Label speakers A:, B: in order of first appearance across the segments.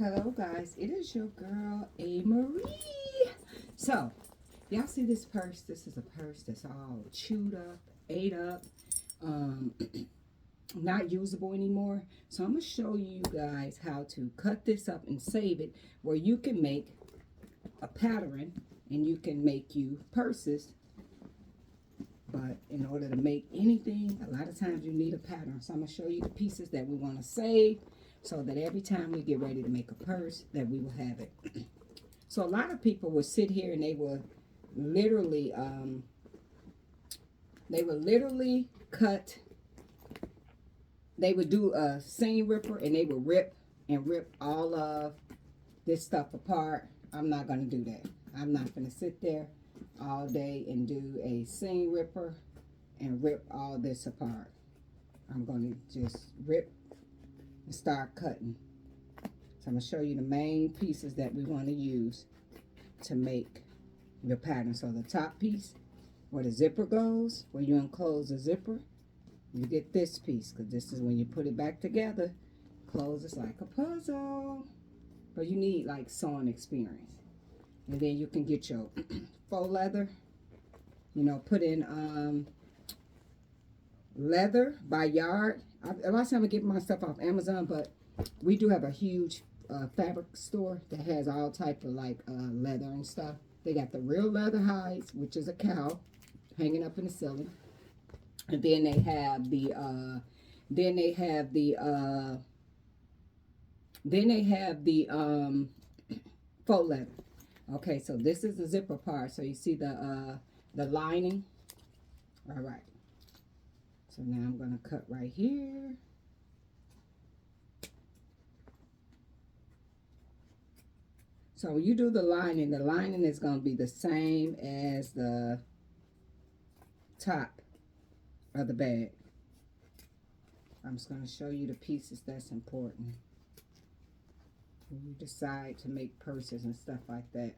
A: Hello guys, it is your girl A Marie. So, y'all see this purse? This is a purse that's all chewed up, ate up, um, not usable anymore. So I'm gonna show you guys how to cut this up and save it where you can make a pattern and you can make you purses. But in order to make anything, a lot of times you need a pattern. So I'm gonna show you the pieces that we want to save so that every time we get ready to make a purse that we will have it. So a lot of people will sit here and literally they would literally cut, they would do a seam ripper and they would rip all of this stuff apart. I'm not going to do that. I'm not going to sit there all day and do a seam ripper and rip all this apart. I'm going to just rip and start cutting. So I'm going to show you the main pieces that we want to use to make your pattern. So the top piece, where the zipper goes, where you enclose the zipper, you get this piece, because this is when you put it back together, closes like a puzzle. But you need like sewing experience. And then you can get your faux leather, you know, put in leather by yard. A lot of times I get my stuff off Amazon, but we do have a huge fabric store that has all type of like leather and stuff. They got the real leather hides, which is a cow hanging up in the ceiling, and then they have the faux leather. Okay, so this is the zipper part. So you see the lining. All right. So now I'm gonna cut right here. So when you do the lining is going to be the same as the top of the bag. I'm just going to show you the pieces that's important when you decide to make purses and stuff like that.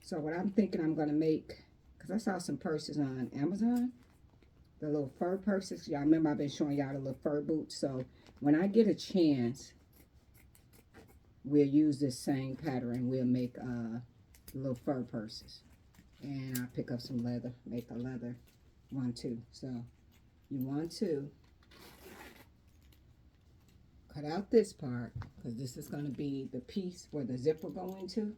A: So what I'm thinking I'm going to make, because I saw some purses on Amazon, the little fur purses. Y'all remember I've been showing y'all the little fur boots. So when I get a chance, we'll use this same pattern. We'll make little fur purses. And I'll pick up some leather, make a leather one too. So you want to cut out this part, because this is going to be the piece where the zipper go into.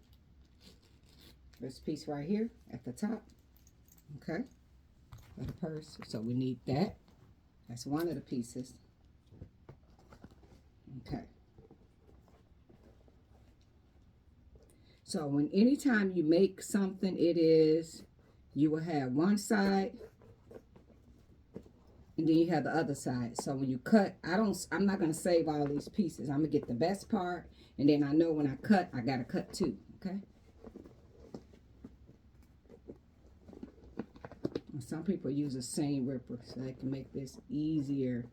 A: This piece right here at the top. Okay. For the purse. So we need that. That's one of the pieces. Okay. So when anytime you make something, you will have one side and then you have the other side. So when you cut, I'm not going to save all these pieces. I'm going to get the best part, and then I know when I cut, I got to cut two, okay? And some people use a seam ripper so they can make this easier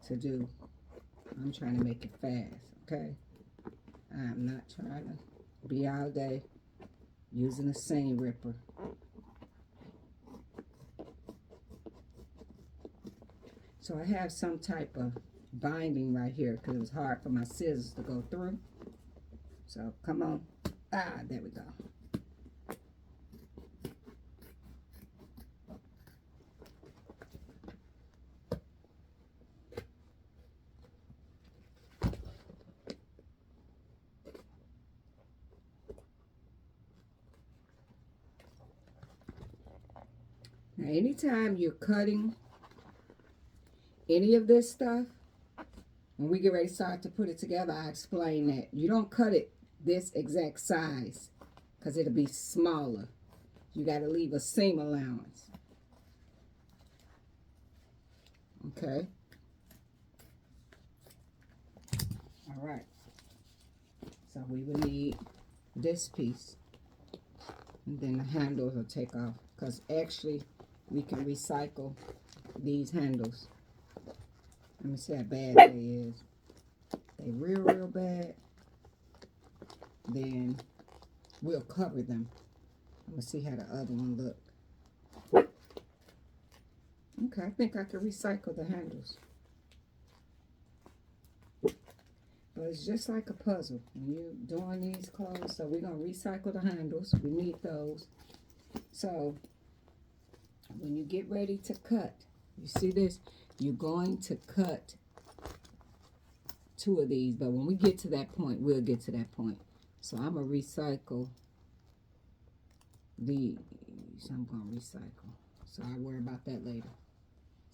A: to do. I'm trying to make it fast, okay? I'm not trying to be all day using a seam ripper. So I have some type of binding right here because it was hard for my scissors to go through. So come on. There we go. Now anytime you're cutting any of this stuff, when we get ready to start to put it together, I explain that you don't cut it this exact size because it'll be smaller. You got to leave a seam allowance. Okay. All right. So we will need this piece, and then the handles will take off, because actually we can recycle these handles. Let me see how bad they is. They real bad. Then we'll cover them. Let me see how the other one look. Okay, I think I can recycle the handles. But it's just like a puzzle when you're doing these clothes. So we're going to recycle the handles. We need those. So when you get ready to cut, you see this? You're going to cut 2 of these. But when we get to that point, we'll get to that point. So I'm going to recycle these. I'm going to recycle. So I'll worry about that later.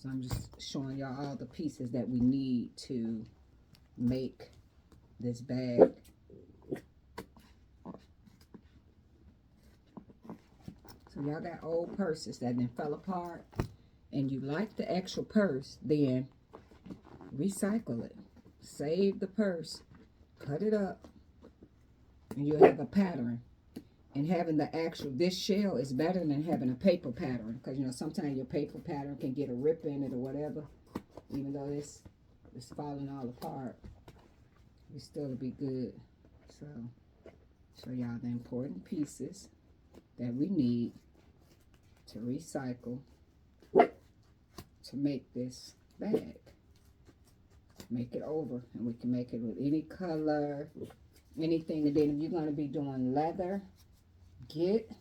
A: So I'm just showing y'all all the pieces that we need to make this bag. So y'all got old purses that then fell apart and you like the actual purse, then recycle it. Save the purse, cut it up, and you'll have a pattern. And having the actual, this shell is better than having a paper pattern. Because, you know, sometimes your paper pattern can get a rip in it or whatever. Even though it's falling all apart, it still will be good. So, show y'all the important pieces that we need to recycle to make this bag. Make it over. And we can make it with any color, anything. And then if you're going to be doing leather, get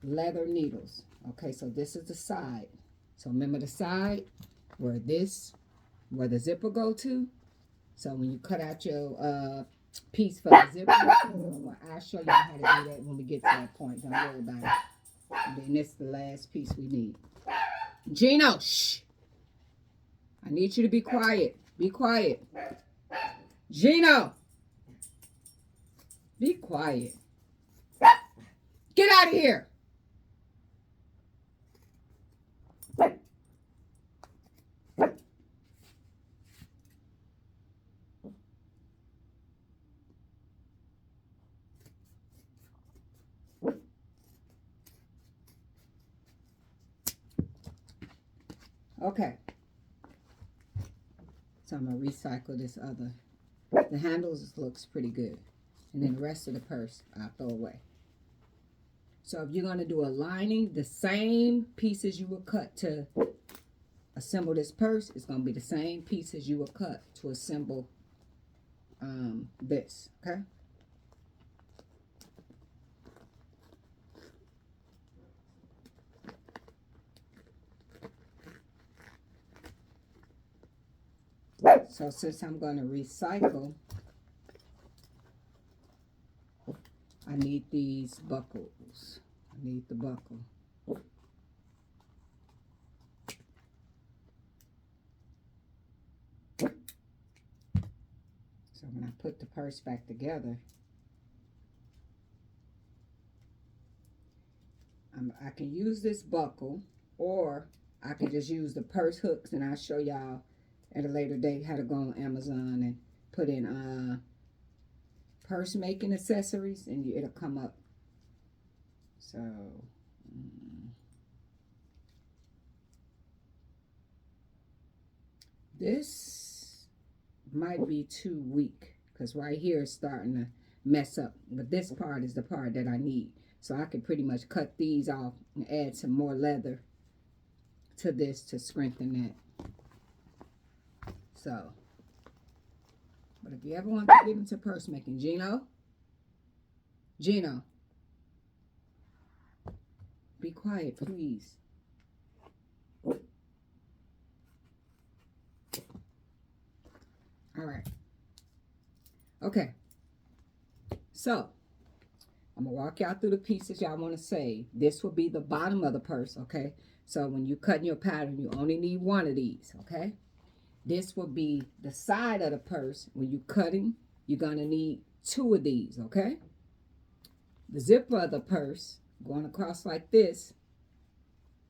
A: leather needles. Okay, so this is the side. So remember the side where the zipper go to. So when you cut out your piece for the zipper, I'll show you how to do that when we get to that point. Don't worry about it. And then this is the last piece we need. Gino, shh. I need you to be quiet. Be quiet. Gino. Be quiet. Get out of here. Okay. So I'm going to recycle this other. The handles looks pretty good. And then the rest of the purse I'll throw away. So if you're going to do a lining, the same pieces you will cut to assemble this purse is going to be the same pieces you will cut to assemble this, okay? So since I'm going to recycle, I need these buckles. I need the buckle. So when I put the purse back together, I can use this buckle, or I can just use the purse hooks, and I'll show y'all at a later date how to go on Amazon and put in purse making accessories, and it'll come up. So this might be too weak because right here it's starting to mess up, but this part is the part that I need. So I could pretty much cut these off and add some more leather to this to strengthen that. So, but if you ever want to get into purse making, Gino, be quiet, please. All right. Okay. So, I'm going to walk y'all through the pieces y'all want to save. This will be the bottom of the purse, okay? So, when you're cutting your pattern, you only need one of these, okay? This will be the side of the purse. When you're cutting, you're going to need 2 of these, okay? The zipper of the purse, going across like this,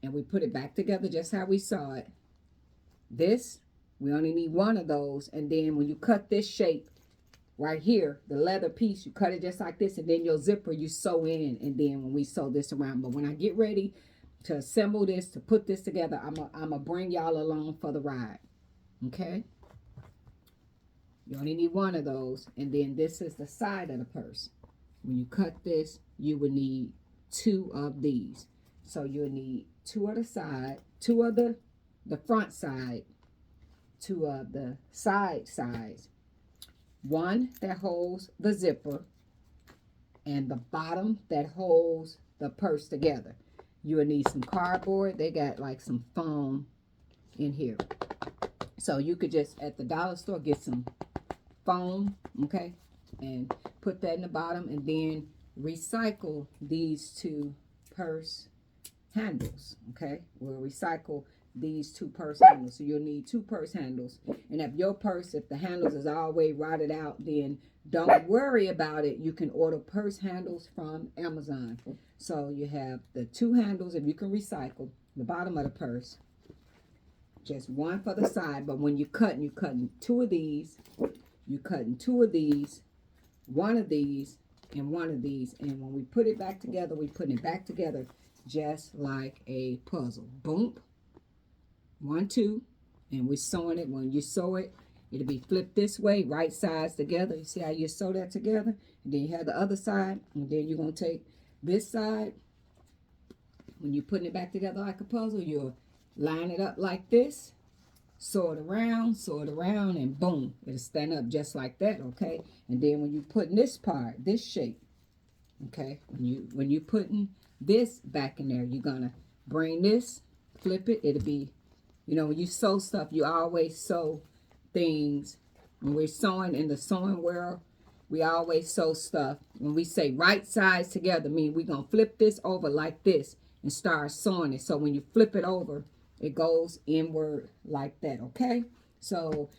A: and we put it back together just how we saw it. This, we only need 1 of those, and then when you cut this shape right here, the leather piece, you cut it just like this, and then your zipper you sew in, and then when we sew this around. But when I get ready to assemble this, to put this together, I'm gonna bring y'all along for the ride. Okay? You only need 1 of those, and then this is the side of the purse. When you cut this, you will need 2 of these. So you'll need 2 of the side, 2 of the front side, 2 of the side sides, one that holds the zipper and the bottom that holds the purse together. You will need some cardboard. They got like some foam in here. So you could just at the dollar store get some foam, okay, and put that in the bottom, and then recycle these two purse handles, okay. We'll recycle these two purse handles. So you'll need two purse handles. And if your purse, if the handles is always rotted out, then don't worry about it. You can order purse handles from Amazon. So you have the two handles, if you can recycle the bottom of the purse, just one for the side. But when you're cutting two of these, you're cutting two of these, one of these, and one of these. And when we put it back together, we put it back together just like a puzzle. Boom. 1, 2, and we're sewing it. When you sew it, it'll be flipped this way, right sides together. You see how you sew that together? And then you have the other side, and then you're going to take this side. When you're putting it back together like a puzzle, you'll line it up like this, sew it around, and boom, it'll stand up just like that, okay? And then when you put this part, this shape, okay, when you putting this back in there, you're going to bring this, flip it, it'll be, you know, when you sew stuff, you always sew things. When we're sewing in the sewing world, we always sew stuff. When we say right sides together, mean we're going to flip this over like this and start sewing it. So when you flip it over, it goes inward like that, okay? So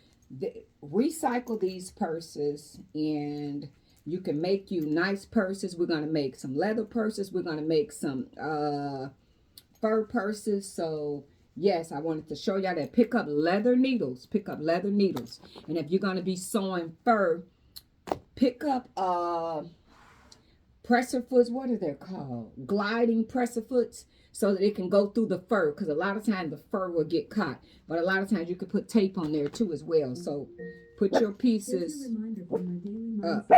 A: recycle these purses, and you can make you nice purses. We're going to make some leather purses. We're going to make some fur purses. So yes, I wanted to show y'all that. Pick up leather needles. Pick up leather needles. And if you're going to be sewing fur, pick up presser foots. What are they called? Gliding presser foots, so that it can go through the fur. Because a lot of times the fur will get caught. But a lot of times you can put tape on there too as well. So put your pieces up.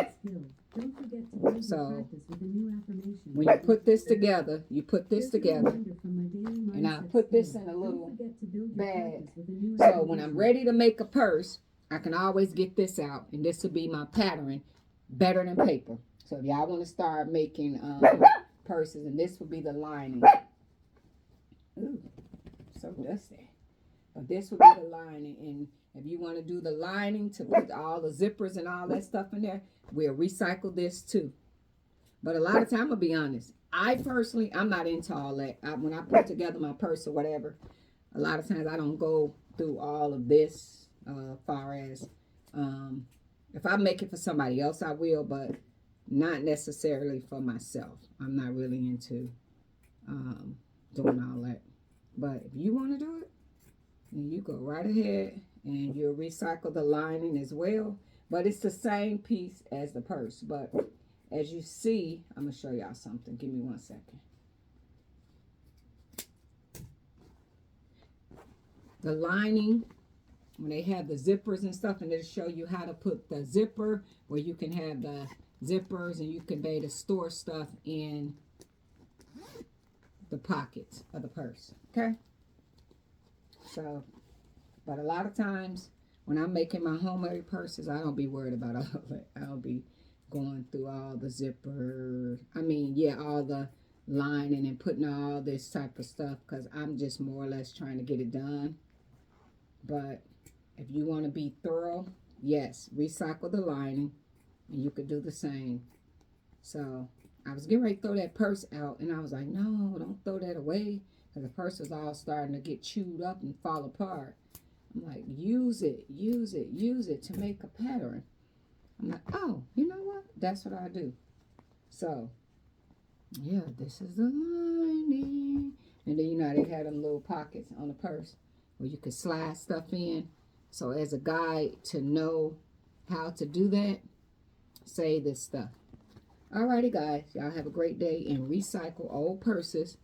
A: Don't forget to so when you put this together, and I put this in a little bag. So when I'm ready to make a purse, I can always get this out, and this will be my pattern, better than paper. So if y'all want to start making purses, and this will be the lining. Ooh, so dusty. But this will be the lining, and if you want to do the lining to put all the zippers and all that stuff in there, we'll recycle this too. But a lot of time, I'll be honest, I personally, I'm not into all that. When I put together my purse or whatever, a lot of times I don't go through all of this far as if I make it for somebody else, I will, but not necessarily for myself. I'm not really into doing all that. But if you want to do it, then you go right ahead, and you'll recycle the lining as well. But it's the same piece as the purse. But as you see, I'm going to show y'all something. Give me 1 second. The lining, when they have the zippers and stuff, and it'll show you how to put the zipper, where you can have the zippers, and you can be able to store stuff in the pockets of the purse. Okay? So, but a lot of times when I'm making my homemade purses, I don't be worried about all of it. I'll be going through all the zippers. I mean, yeah, all the lining and putting all this type of stuff, because I'm just more or less trying to get it done. But if you want to be thorough, yes, recycle the lining, and you could do the same. So I was getting ready to throw that purse out, and I was like, no, don't throw that away, because the purse was all starting to get chewed up and fall apart. I'm like, use it to make a pattern. I'm like, oh, you know what? That's what I do. So, yeah, this is the lining. And then, you know, they had them little pockets on the purse where you could slide stuff in. So as a guide to know how to do that, say this stuff. Alrighty, guys. Y'all have a great day, and recycle old purses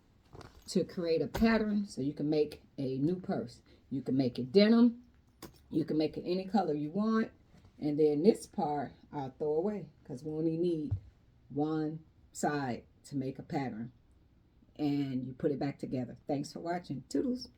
A: to create a pattern so you can make a new purse. You can make it denim. You can make it any color you want. And then this part I'll throw away, because we only need one side to make a pattern. And you put it back together. Thanks for watching. Toodles.